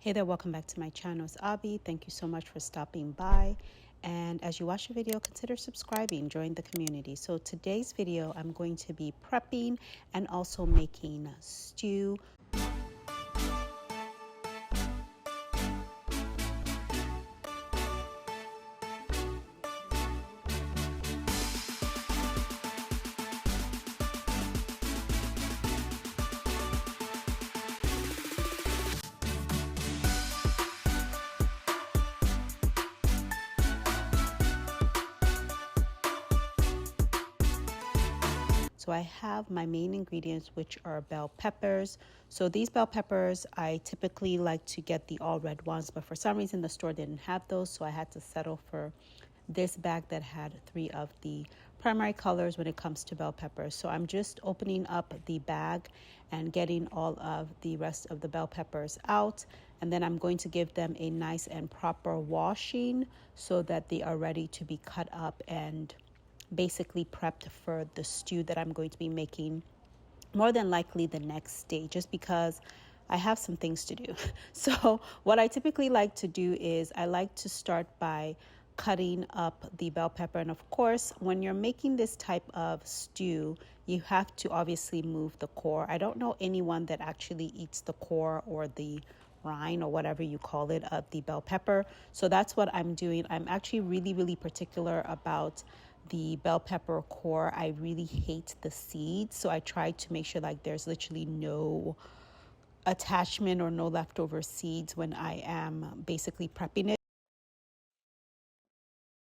Hey there, welcome back to my channel. It's Abby. Thank you so much for stopping by. And as you watch the video, consider subscribing, join the community. So today's video, I'm going to be prepping and also making stew. So I have my main ingredients, which are bell peppers. So these bell peppers, I typically like to get the all red ones, but for some reason the store didn't have those. So I had to settle for this bag that had 3 of the primary colors when it comes to bell peppers. So I'm just opening up the bag and getting all of the rest of the bell peppers out. And then I'm going to give them a nice and proper washing so that they are ready to be cut up and basically prepped for the stew that I'm going to be making more than likely the next day, just because I have some things to do. So what I typically like to do is I like to start by cutting up the bell pepper. And of course, when you're making this type of stew, you have to obviously move the core. I don't know anyone that actually eats the core or the rind or whatever you call it of the bell pepper. So that's what I'm doing. I'm actually really particular about the bell pepper core. I really hate the seeds, so I try to make sure like there's literally no attachment or no leftover seeds when I am basically prepping it.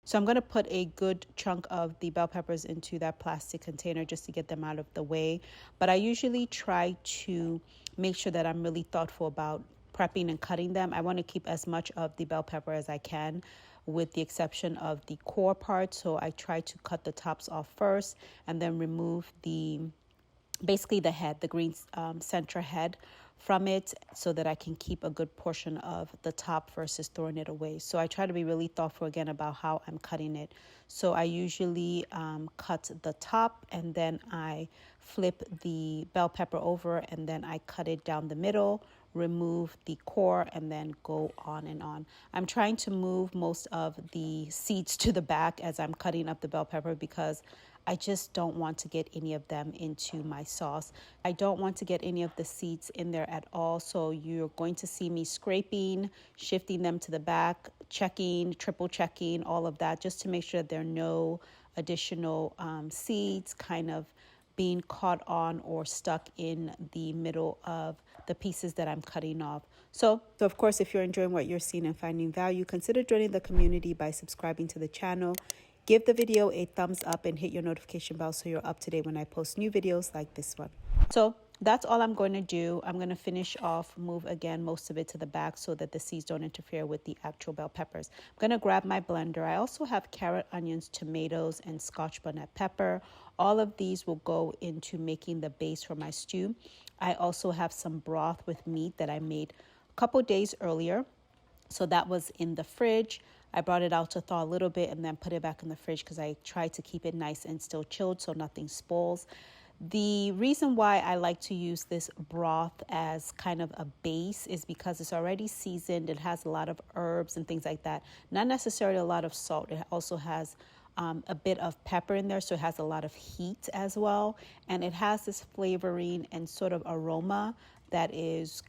So I'm going to put a good chunk of the bell peppers into that plastic container just to get them out of the way. But I usually try to make sure that I'm really thoughtful about prepping and cutting them. I want to keep as much of the bell pepper as I can, with the exception of the core part. So I try to cut the tops off first and then remove basically the head, the green center head from it, so that I can keep a good portion of the top versus throwing it away. So I try to be really thoughtful again about how I'm cutting it. So I usually cut the top and then I flip the bell pepper over and then I cut it down the middle, remove the core, and then go on and on. I'm trying to move most of the seeds to the back as I'm cutting up the bell pepper because I just don't want to get any of them into my sauce. I don't want to get any of the seeds in there at all. So you're going to see me scraping, shifting them to the back, checking, triple checking, all of that, just to make sure there are no additional seeds kind of being caught on or stuck in the middle of the pieces that I'm cutting off. So of course, if you're enjoying what you're seeing and finding value, consider joining the community by subscribing to the channel. Give the video a thumbs up and hit your notification bell so you're up to date when I post new videos like this one. So that's all I'm going to do. I'm going to finish off, move again most of it to the back so that the seeds don't interfere with the actual bell peppers. I'm going to grab my blender. I also have carrot, onions, tomatoes, and Scotch bonnet pepper. All of these will go into making the base for my stew. I also have some broth with meat that I made a couple days earlier. So that was in the fridge. I brought it out to thaw a little bit and then put it back in the fridge because I tried to keep it nice and still chilled so nothing spoils. The reason why I like to use this broth as kind of a base is because it's already seasoned. It has a lot of herbs and things like that. Not necessarily a lot of salt. It also has a bit of pepper in there, so it has a lot of heat as well. And it has this flavoring and sort of aroma that is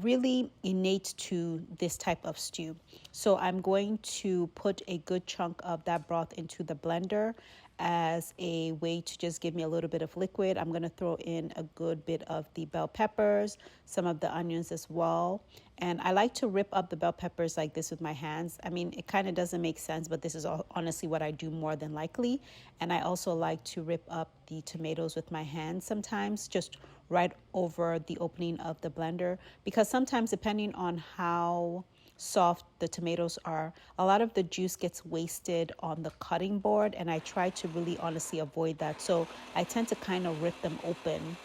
really innate to this type of stew. So I'm going to put a good chunk of that broth into the blender as a way to just give me a little bit of liquid. I'm going to throw in a good bit of the bell peppers, some of the onions as well. And I like to rip up the bell peppers like this with my hands. I mean, it kind of doesn't make sense, but this is honestly what I do more than likely. And I also like to rip up the tomatoes with my hands sometimes, just right over the opening of the blender, because sometimes depending on how soft the tomatoes are, a lot of the juice gets wasted on the cutting board, and I try to really honestly avoid that. So I tend to kind of rip them open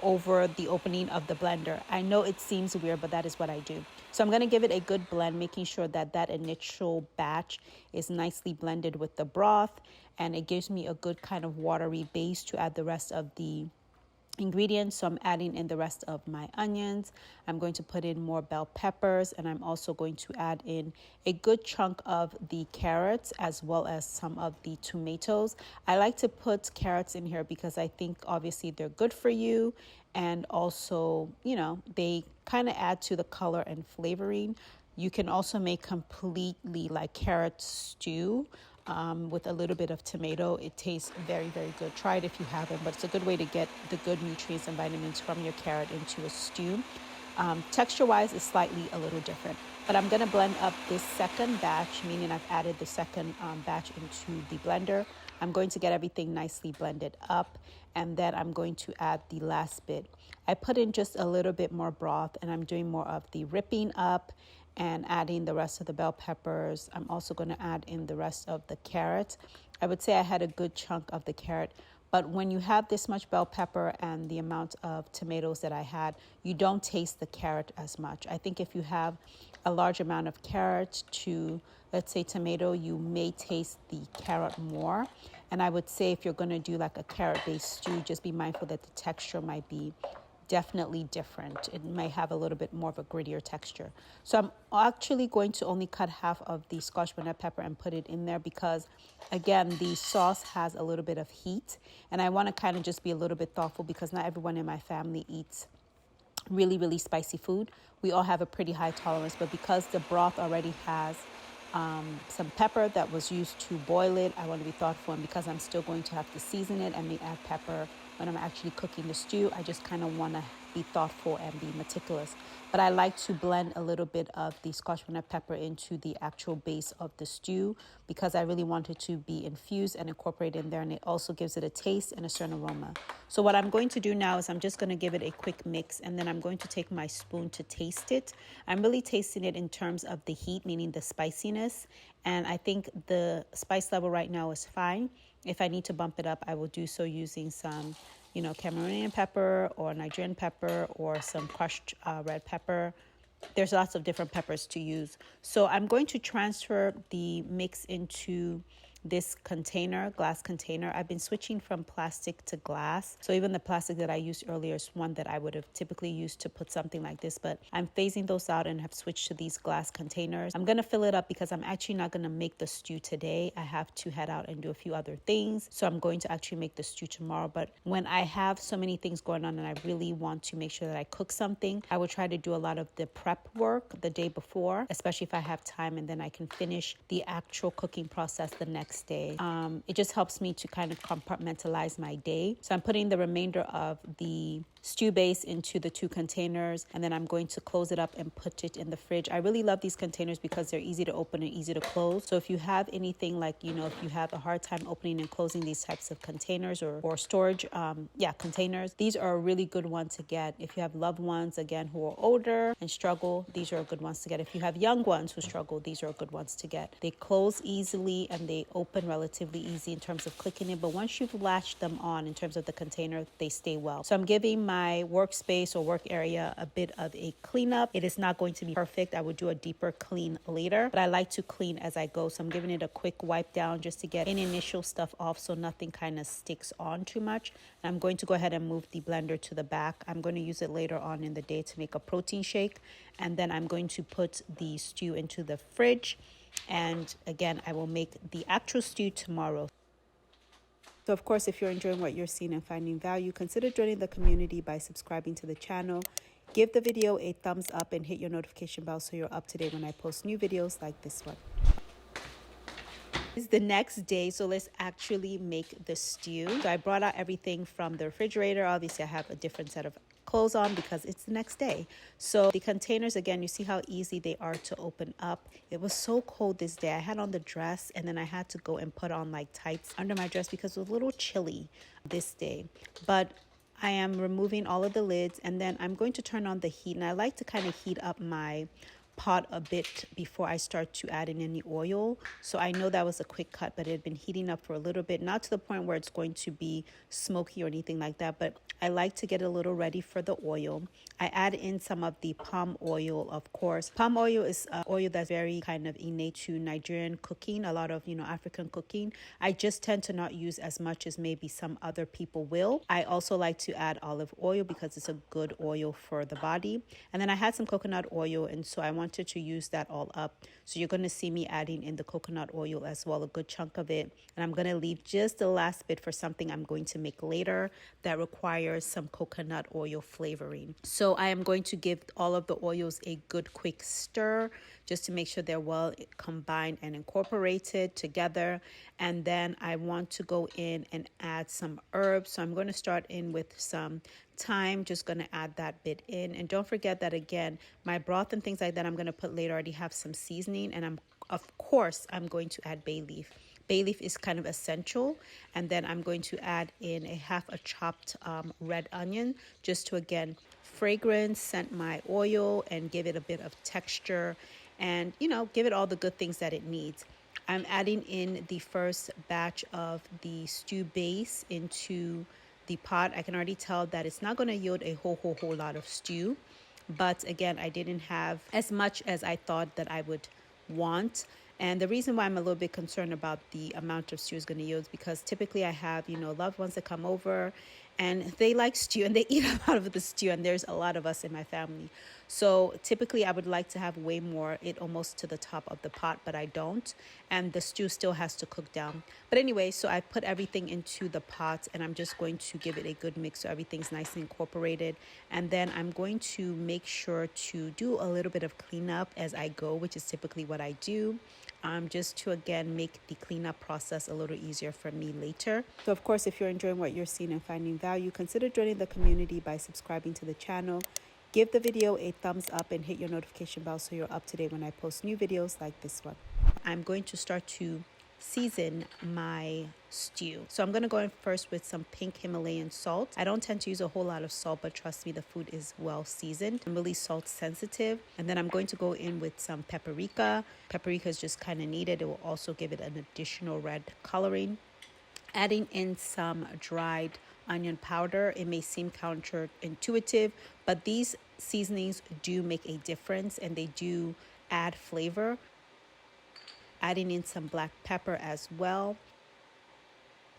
over the opening of the blender. I know it seems weird, but that is what I do. So I'm going to give it a good blend, making sure that that initial batch is nicely blended with the broth, and it gives me a good kind of watery base to add the rest of the ingredients. So I'm adding in the rest of my onions. I'm going to put in more bell peppers, and I'm also going to add in a good chunk of the carrots as well as some of the tomatoes. I like to put carrots in here because I think obviously they're good for you, and also, you know, they kind of add to the color and flavoring. You can also make completely like carrot stew with a little bit of tomato. It tastes very, very good. Try it if you haven't, but it's a good way to get the good nutrients and vitamins from your carrot into a stew. Texture-wise, it's slightly a little different. But I'm going to blend up this second batch, meaning I've added the second batch into the blender. I'm going to get everything nicely blended up, and then I'm going to add the last bit. I put in just a little bit more broth, and I'm doing more of the ripping up and adding the rest of the bell peppers. I'm also going to add in the rest of the carrot. I would say I had a good chunk of the carrot, but when you have this much bell pepper and the amount of tomatoes that I had, you don't taste the carrot as much. I think if you have a large amount of carrot to, let's say, tomato, you may taste the carrot more. And I would say if you're going to do like a carrot-based stew, just be mindful that the texture might be definitely different. It may have a little bit more of a grittier texture. So I'm actually going to only cut half of the Scotch bonnet pepper and put it in there because, again, the sauce has a little bit of heat, and I want to kind of just be a little bit thoughtful because not everyone in my family eats really, really spicy food. We all have a pretty high tolerance, but because the broth already has some pepper that was used to boil it, I want to be thoughtful, and because I'm still going to have to season it and may add pepper when I'm actually cooking the stew, I just kind of want to be thoughtful and be meticulous. But I like to blend a little bit of the Scotch bonnet pepper into the actual base of the stew because I really want it to be infused and incorporated in there, and it also gives it a taste and a certain aroma. So what I'm going to do now is I'm just going to give it a quick mix, and then I'm going to take my spoon to taste it. I'm really tasting it in terms of the heat, meaning the spiciness, and I think the spice level right now is fine. If I need to bump it up, I will do so using some, Cameroonian pepper or Nigerian pepper or some crushed red pepper. There's lots of different peppers to use. So I'm going to transfer the mix into this container, glass container. I've been switching from plastic to glass. So even the plastic that I used earlier is one that I would have typically used to put something like this, but I'm phasing those out and have switched to these glass containers. I'm going to fill it up because I'm actually not going to make the stew today. I have to head out and do a few other things. So I'm going to actually make the stew tomorrow. But when I have so many things going on and I really want to make sure that I cook something, I will try to do a lot of the prep work the day before, especially if I have time, and then I can finish the actual cooking process the next day. It just helps me to kind of compartmentalize my day. So I'm putting the remainder of the stew base into the two containers, and then I'm going to close it up and put it in the fridge. I really love these containers because they're easy to open and easy to close. So if you have anything like, if you have a hard time opening and closing these types of containers or storage, containers, these are a really good one to get. If you have loved ones, again, who are older and struggle, these are good ones to get. If you have young ones who struggle, these are good ones to get. They close easily and they open relatively easy in terms of clicking it, but once you've latched them on in terms of the container, they stay well. So I'm giving my workspace or work area a bit of a cleanup. It is not going to be perfect. I will do a deeper clean later, but I like to clean as I go. So I'm giving it a quick wipe down just to get any initial stuff off so nothing kind of sticks on too much. And I'm going to go ahead and move the blender to the back. I'm going to use it later on in the day to make a protein shake. And then I'm going to put the stew into the fridge. And again, I will make the actual stew tomorrow. So of course, if you're enjoying what you're seeing and finding value, consider joining the community by subscribing to the channel. Give the video a thumbs up and hit your notification bell so you're up to date when I post new videos like this one. It's the next day, so let's actually make the stew. So I brought out everything from the refrigerator. Obviously, I have a different set of clothes on because it's the next day. So the containers, again, you see how easy they are to open up. It was so cold this day. I had on the dress and then I had to go and put on like tights under my dress because it was a little chilly this day. But I am removing all of the lids, and then I'm going to turn on the heat, and I like to kind of heat up my pot a bit before I start to add in any oil. So I know that was a quick cut, but it had been heating up for a little bit, not to the point where it's going to be smoky or anything like that, but I like to get a little ready for the oil. I add in some of the palm oil, of course. Palm oil is oil that's very kind of innate to Nigerian cooking, a lot of, African cooking. I just tend to not use as much as maybe some other people will. I also like to add olive oil because it's a good oil for the body. And then I had some coconut oil, and so I wanted to use that all up. So you're going to see me adding in the coconut oil as well, a good chunk of it. And I'm going to leave just the last bit for something I'm going to make later that requires some coconut oil flavoring. So I am going to give all of the oils a good quick stir just to make sure they're well combined and incorporated together. And then I want to go in and add some herbs. So I'm going to start in with some thyme, just going to add that bit in. And don't forget that, again, my broth and things like that I'm going to put later already have some seasoning, and of course I'm going to add bay leaf. Bay leaf is kind of essential. And then I'm going to add in half a chopped red onion just to, again, fragrance, scent my oil, and give it a bit of texture and, give it all the good things that it needs. I'm adding in the first batch of the stew base into the pot. I can already tell that it's not going to yield a whole lot of stew. But again, I didn't have as much as I thought that I would want. And the reason why I'm a little bit concerned about the amount of stew is going to yield is because typically I have, loved ones that come over and they like stew and they eat a lot of the stew, and there's a lot of us in my family. So typically I would like to have way more, it almost to the top of the pot, but I don't. And the stew still has to cook down. But anyway, so I put everything into the pot and I'm just going to give it a good mix so everything's nicely incorporated. And then I'm going to make sure to do a little bit of cleanup as I go, which is typically what I do. Just to, again, make the cleanup process a little easier for me later. So, of course, if you're enjoying what you're seeing and finding value, consider joining the community by subscribing to the channel. Give the video a thumbs up and hit your notification bell so you're up to date when I post new videos like this one. I'm going to start to season my stew. So I'm going to go in first with some pink Himalayan salt. I don't tend to use a whole lot of salt, but trust me, the food is well seasoned. I'm really salt sensitive. And then I'm going to go in with some paprika. Paprika is just kind of needed. It will also give it an additional red coloring. Adding in some dried onion powder. It may seem counterintuitive, but these seasonings do make a difference and they do add flavor. Adding in some black pepper as well.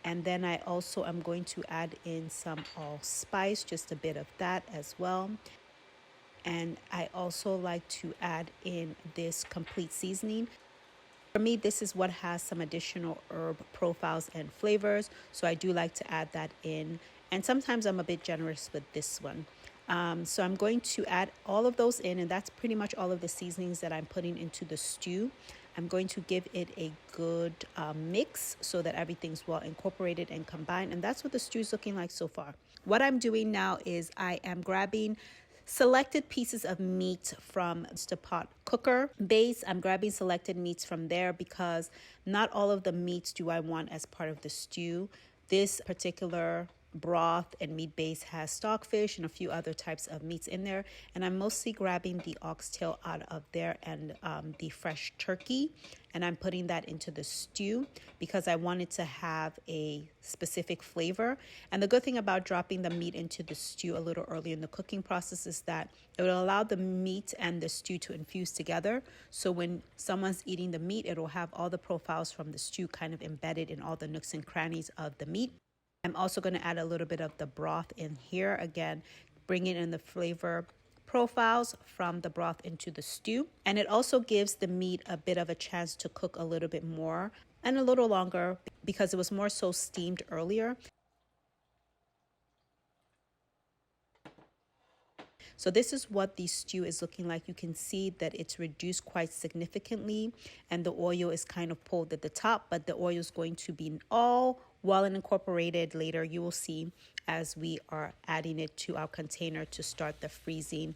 And then I also am going to add in some allspice, just a bit of that as well. And I also like to add in this complete seasoning. For me, this is what has some additional herb profiles and flavors, so I do like to add that in. And sometimes I'm a bit generous with this one. So I'm going to add all of those in, and that's pretty much all of the seasonings that I'm putting into the stew. I'm going to give it a good mix so that everything's well incorporated and combined, and that's what the stew is looking like so far. What I'm doing now is I am grabbing selected pieces of meat from the pot cooker base. I'm grabbing selected meats from there because not all of the meats do I want as part of the stew. This particular broth and meat base has stockfish and a few other types of meats in there, and I'm mostly grabbing the oxtail out of there and the fresh turkey, and I'm putting that into the stew because I wanted to have a specific flavor. And the good thing about dropping the meat into the stew a little early in the cooking process is that it will allow the meat and the stew to infuse together. So when someone's eating the meat, it will have all the profiles from the stew kind of embedded in all the nooks and crannies of the meat. I'm also going to add a little bit of the broth in here, again, bringing in the flavor profiles from the broth into the stew. And it also gives the meat a bit of a chance to cook a little bit more and a little longer because it was more so steamed earlier. So this is what the stew is looking like. You can see that it's reduced quite significantly and the oil is kind of pulled at the top, but the oil is going to be all well and incorporated later. You will see as we are adding it to our container to start the freezing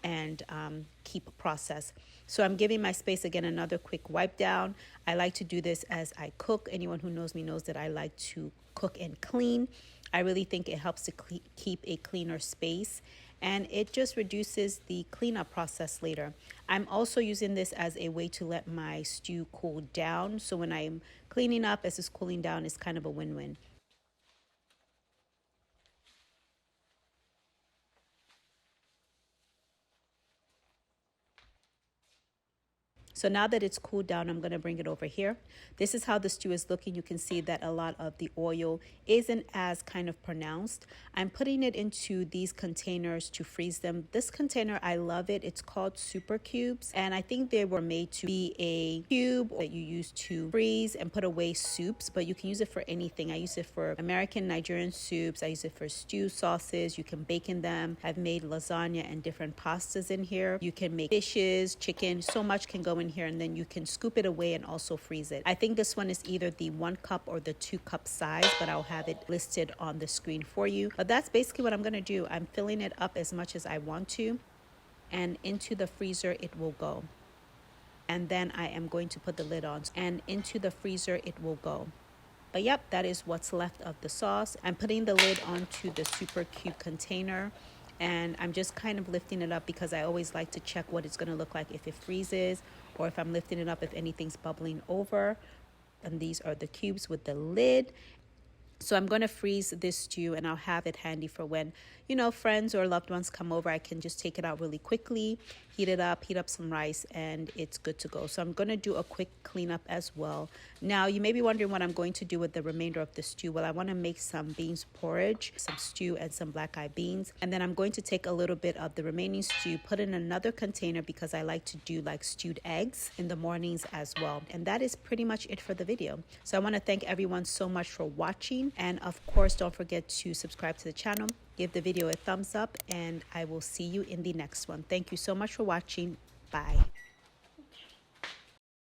and keep process. So I'm giving my space again another quick wipe down. I like to do this as I cook. Anyone who knows me knows that I like to cook and clean. I really think it helps to keep a cleaner space. and it just reduces the cleanup process later. I'm also using this as a way to let my stew cool down. So when I'm cleaning up as it's cooling down, it's kind of a win-win. So now that it's cooled down, I'm going to bring it over here. This is how the stew is looking. You can see that a lot of the oil isn't as kind of pronounced. I'm putting it into these containers to freeze them. This container, I love it. It's called Super Cubes, and I think they were made to be a cube that you use to freeze and put away soups, but you can use it for anything. I use it for American Nigerian soups. I use it for stew sauces. You can bake in them. I've made lasagna and different pastas in here. You can make dishes, chicken, so much can go in here, and then you can scoop it away and also freeze it. I think this one is either the 1 cup or the 2 cup size, but I'll have it listed on the screen for you. But that's basically what I'm going to do. I'm filling it up as much as I want to, and into the freezer it will go. And then I am going to put the lid on, and into the freezer it will go. But yep, that is what's left of the sauce. I'm putting the lid onto the Super Cube container, and I'm just kind of lifting it up because I always like to check what it's going to look like if it freezes, or if I'm lifting it up if anything's bubbling over. And these are the cubes with the lid. So I'm going to freeze this stew, and I'll have it handy for when, you know, friends or loved ones come over. I can just take it out really quickly, heat it up, heat up some rice, and it's good to go. So I'm going to do a quick cleanup as well. Now, you may be wondering what I'm going to do with the remainder of the stew. Well, I want to make some beans porridge, some stew, and some black-eyed beans. And then I'm going to take a little bit of the remaining stew, put in another container because I like to do like stewed eggs in the mornings as well. And that is pretty much it for the video. So I want to thank everyone so much for watching. And of course, don't forget to subscribe to the channel, give the video a thumbs up, and I will see you in the next one. Thank you so much for watching. Bye.